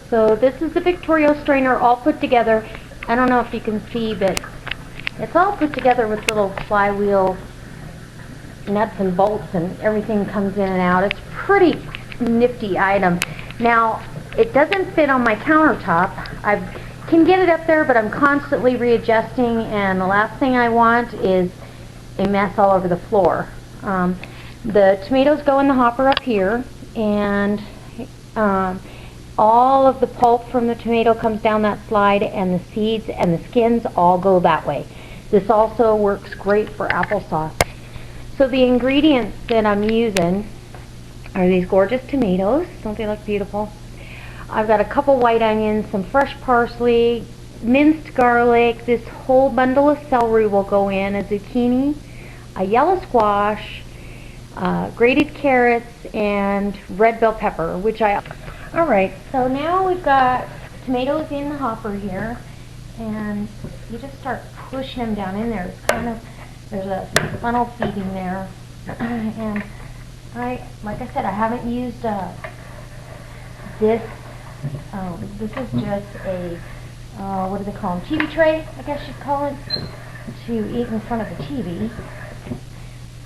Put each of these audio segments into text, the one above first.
So this is the Victoria strainer all put together. I don't know if you can see, but it's all put together with little flywheel nuts and bolts, and everything comes in and out. It's a pretty nifty item. Now, it doesn't fit on my countertop. I can get it up there, but I'm constantly readjusting, and the last thing I want is a mess all over the floor. The tomatoes go in the hopper up here, and all of the pulp from the tomato comes down that slide, and the seeds and the skins all go that way. This also works great for applesauce. So the ingredients that I'm using are these gorgeous tomatoes. Don't they look beautiful? I've got a couple white onions, some fresh parsley, minced garlic. This whole bundle of celery will go in, a zucchini, a yellow squash, grated carrots, and red bell pepper, which Alright, so now we've got tomatoes in the hopper here, and you just start pushing them down in there. There's a funnel feeding there, and like I said, I haven't used this. This is just a what do they call them? TV tray, I guess you'd call it, to eat in front of the TV.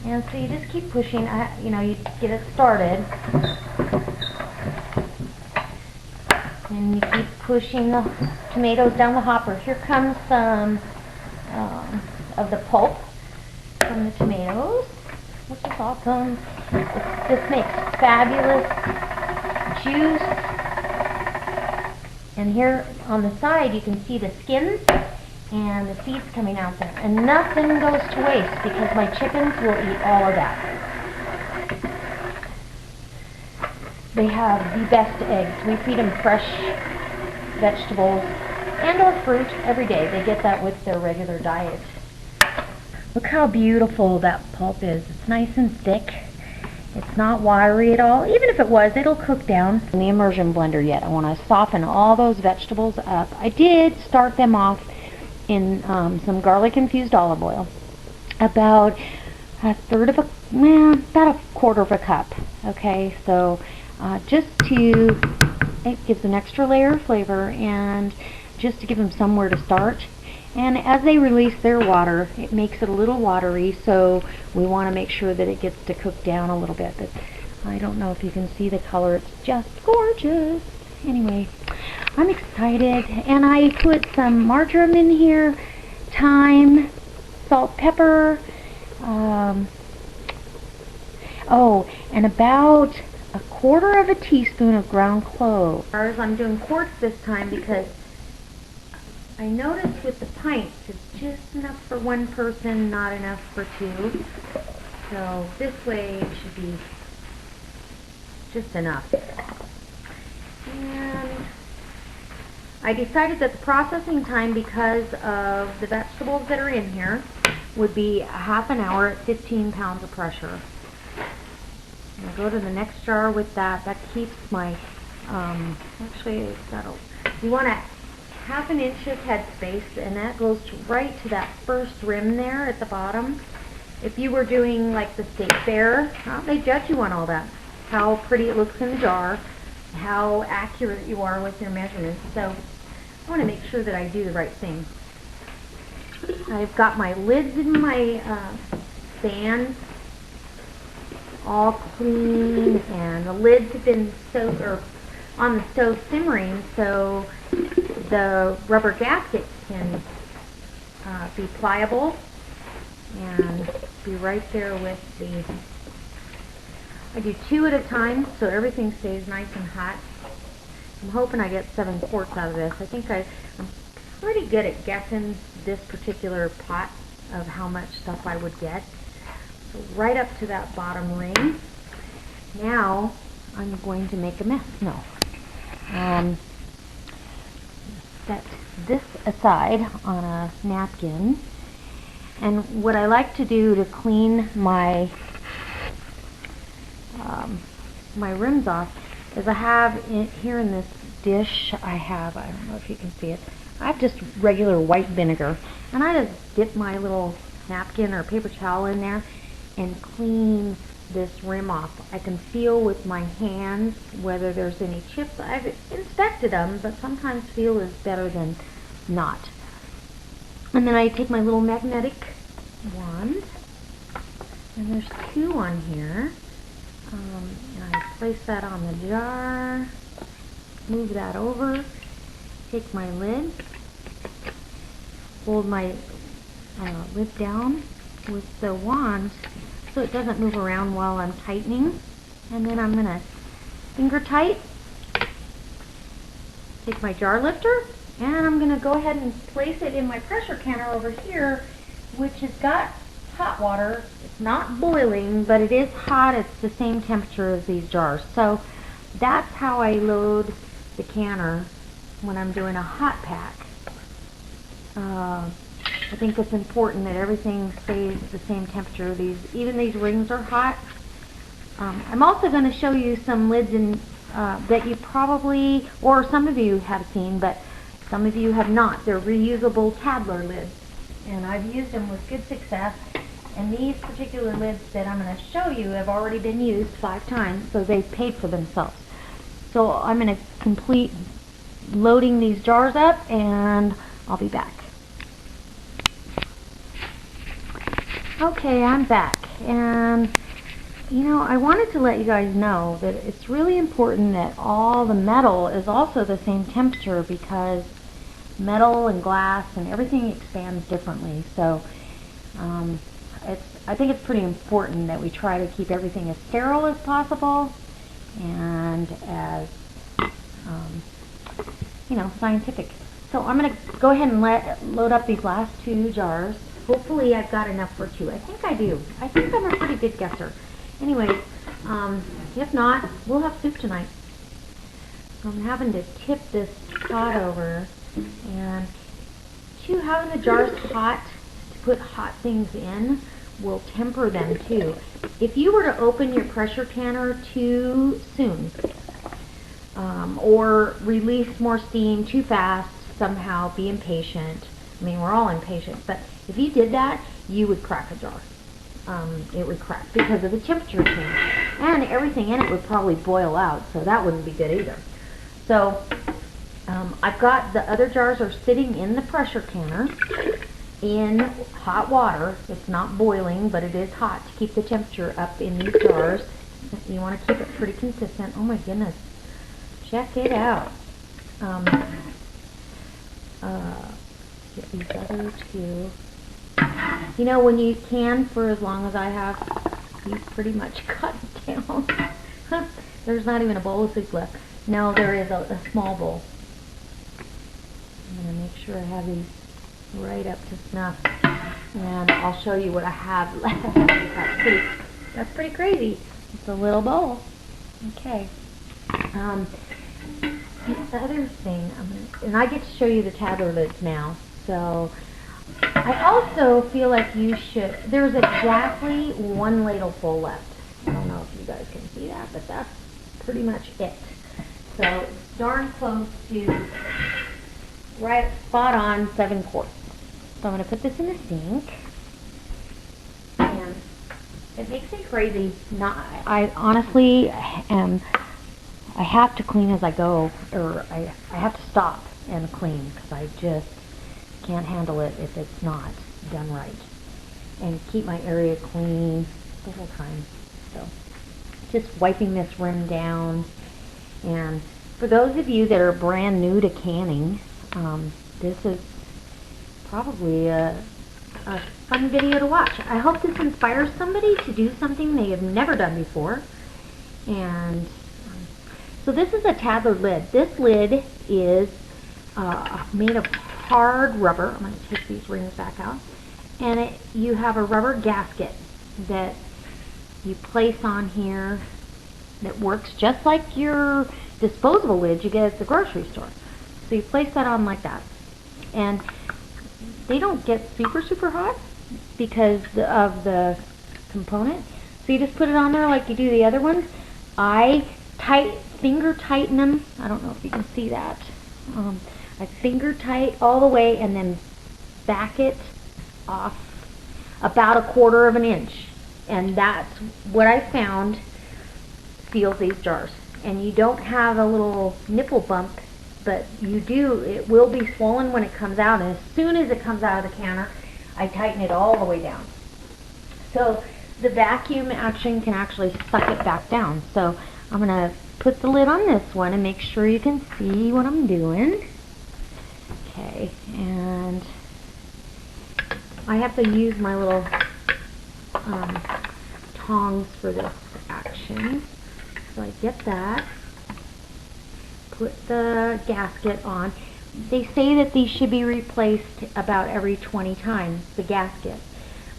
And so you just keep pushing. You get it started, and you keep pushing the tomatoes down the hopper. Here comes some of the pulp from the tomatoes, which is awesome. This makes fabulous juice. And here on the side you can see the skins and the seeds coming out there. And nothing goes to waste because my chickens will eat all of that. They have the best eggs. We feed them fresh vegetables and or fruit every day. They get that with their regular diet. Look how beautiful that pulp is. It's nice and thick. It's not watery at all. Even if it was, it'll cook down. In the immersion blender yet, I want to soften all those vegetables up. I did start them off in some garlic infused olive oil. About about a quarter of a cup. Okay, so it gives an extra layer of flavor, and just to give them somewhere to start. And as they release their water, it makes it a little watery, so we want to make sure that it gets to cook down a little bit. But I don't know if you can see the color. It's just gorgeous. Anyway, I'm excited. And I put some marjoram in here, thyme, salt, pepper, and about a quarter of a teaspoon of ground clove. I'm doing quarts this time because I noticed with the pints, it's just enough for one person, not enough for two. So this way it should be just enough. And I decided that the processing time, because of the vegetables that are in here, would be a half an hour at 15 pounds of pressure. I'll go to the next jar with that. That keeps my, you want to half an inch of headspace, and that goes right to that first rim there at the bottom. If you were doing like the state fair, they judge you on all that. How pretty it looks in the jar, how accurate you are with your measurements. So I want to make sure that I do the right thing. I've got my lids in my stand all clean, and the lids have been on the stove simmering, so the rubber gasket can be pliable and be right there with the... I do 2 at a time so everything stays nice and hot. I'm hoping I get 7 quarts out of this. I think I'm pretty good at guessing this particular pot of how much stuff I would get. So right up to that bottom ring. Now I'm going to make a mess. No. Set this aside on a napkin, and what I like to do to clean my my rims off is I have here in this dish, I don't know if you can see it, I have just regular white vinegar, and I just dip my little napkin or paper towel in there and clean this rim off. I can feel with my hands whether there's any chips. I've inspected them, but sometimes feel is better than not. And then I take my little magnetic wand, and there's 2 on here, and I place that on the jar, move that over, take my lid, hold my lid down with the wand so it doesn't move around while I'm tightening, and then I'm going to finger tight, take my jar lifter, and I'm going to go ahead and place it in my pressure canner over here, which has got hot water. It's not boiling, but it is hot. It's the same temperature as these jars. So that's how I load the canner when I'm doing a hot pack. I think it's important that everything stays the same temperature. Even these rings are hot. I'm also going to show you some lids that you probably, or some of you have seen, but some of you have not. They're reusable Tadler lids, and I've used them with good success. And these particular lids that I'm going to show you have already been used 5 times, so they've paid for themselves. So I'm going to complete loading these jars up, and I'll be back. Okay, I'm back, and you know, I wanted to let you guys know that it's really important that all the metal is also the same temperature, because metal and glass and everything expands differently. So I think it's pretty important that we try to keep everything as sterile as possible and as you know, scientific. So I'm going to go ahead and load up these last 2 jars. Hopefully I've got enough for 2. I think I do. I think I'm a pretty good guesser. Anyways, if not, we'll have soup tonight. I'm having to tip this pot over, and having the jars hot to put hot things in will temper them too. If you were to open your pressure canner too soon, or release more steam too fast, somehow be impatient. I mean, we're all impatient, but if you did that, you would crack a jar. It would crack because of the temperature change, and everything in it would probably boil out, so that wouldn't be good either. So I've got the other jars are sitting in the pressure canner in hot water. It's not boiling, but it is hot to keep the temperature up in these jars. You want to keep it pretty consistent. Oh my goodness, check it out. Get these other 2. You know, when you can for as long as I have, you pretty much cut it down. There's not even a bowl of soup left. No, there is a small bowl. I'm going to make sure I have these right up to snuff, and I'll show you what I have left. That's pretty crazy. It's a little bowl. Okay. The other thing, and I get to show you the Tadler lids now, so I also feel like you should, there's exactly 1 ladle full left. I don't know if you guys can see that, but that's pretty much it. So it's darn close to right spot on 7 quarts. So I'm going to put this in the sink, and it makes me crazy. I honestly am, I have to clean as I go, or I have to stop and clean, because I just can't handle it if it's not done right. And keep my area clean the whole time. So just wiping this rim down. And for those of you that are brand new to canning, this is probably a fun video to watch. I hope this inspires somebody to do something they have never done before. And so this is a Tadler lid. This lid is made of hard rubber. I'm going to take these rings back out. And you have a rubber gasket that you place on here that works just like your disposable lid you get at the grocery store. So you place that on like that. And they don't get super hot because of the component. So you just put it on there like you do the other ones. I finger tighten them. I don't know if you can see that. I finger tight all the way and then back it off about 1/4 of an inch. And that's what I found seals these jars. And you don't have a little nipple bump, but you do, it will be swollen when it comes out. And as soon as it comes out of the canner, I tighten it all the way down. So the vacuum action can actually suck it back down. So I'm going to put the lid on this one and make sure you can see what I'm doing. Okay, and I have to use my little tongs for this action. So I get that. Put the gasket on. They say that these should be replaced about every 20 times, the gasket.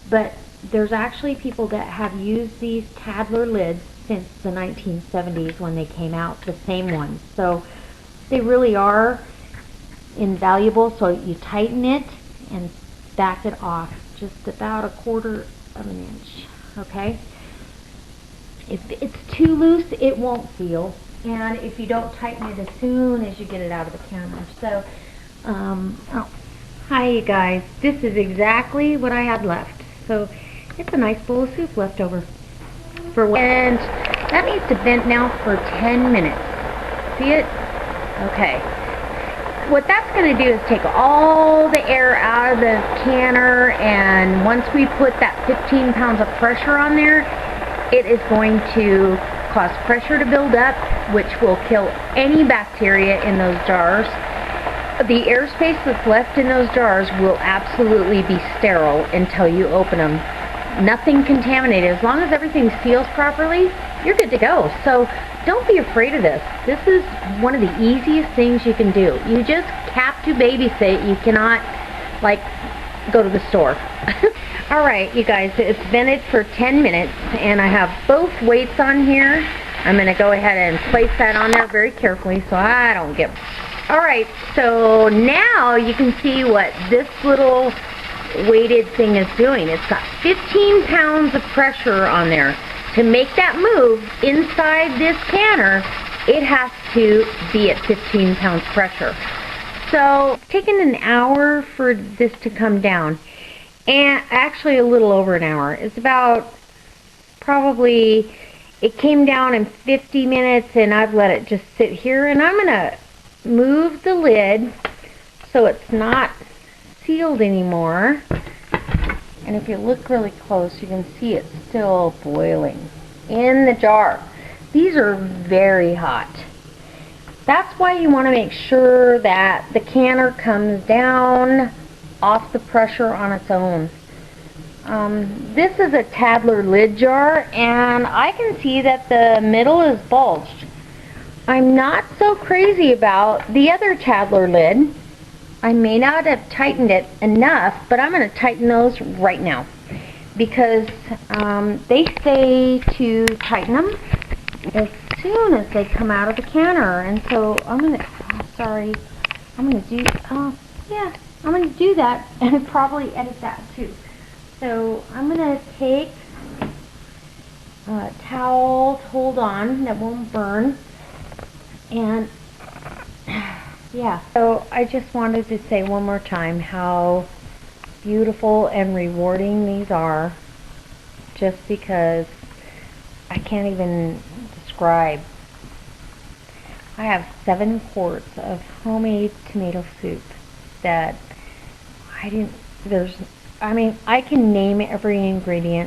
But there's actually people that have used these Tadler lids since the 1970s when they came out, the same ones. So they really are invaluable. So you tighten it and back it off just about 1/4 of an inch. Okay? If it's too loose, it won't seal. And if you don't tighten it as soon as you get it out of the canner. So, oh, hi you guys. This is exactly what I had left. So it's a nice bowl of soup left over. And that needs to vent now for 10 minutes. See it? Okay. What that's going to do is take all the air out of the canner, and once we put that 15 pounds of pressure on there, it is going to cause pressure to build up, which will kill any bacteria in those jars. The airspace that's left in those jars will absolutely be sterile until you open them. Nothing contaminated. As long as everything seals properly, you're good to go. So don't be afraid of this. This is one of the easiest things you can do. You just have to babysit. You cannot, like, go to the store. Alright, you guys, it's vented for 10 minutes, and I have both weights on here. I'm going to go ahead and place that on there very carefully so I don't get... Alright, so now you can see what this little weighted thing is doing. It's got 15 pounds of pressure on there. To make that move inside this canner, it has to be at 15 pounds pressure. So it's taken an hour for this to come down. And actually a little over an hour. It's about probably, it came down in 50 minutes and I've let it just sit here. And I'm going to move the lid so it's not sealed anymore. And if you look really close, you can see it's still boiling in the jar. These are very hot. That's why you want to make sure that the canner comes down off the pressure on its own. This is a Tadler lid jar, and I can see that the middle is bulged. I'm not so crazy about the other Tadler lid. I may not have tightened it enough, but I'm going to tighten those right now because they say to tighten them as soon as they come out of the canner. And so I'm going to, I'm going to do, yeah, I'm going to do that and probably edit that too. So I'm going to take a towel to hold on that won't burn, and yeah, so I just wanted to say one more time how beautiful and rewarding these are, just because I can't even describe. I have 7 quarts of homemade tomato soup that I can name every ingredient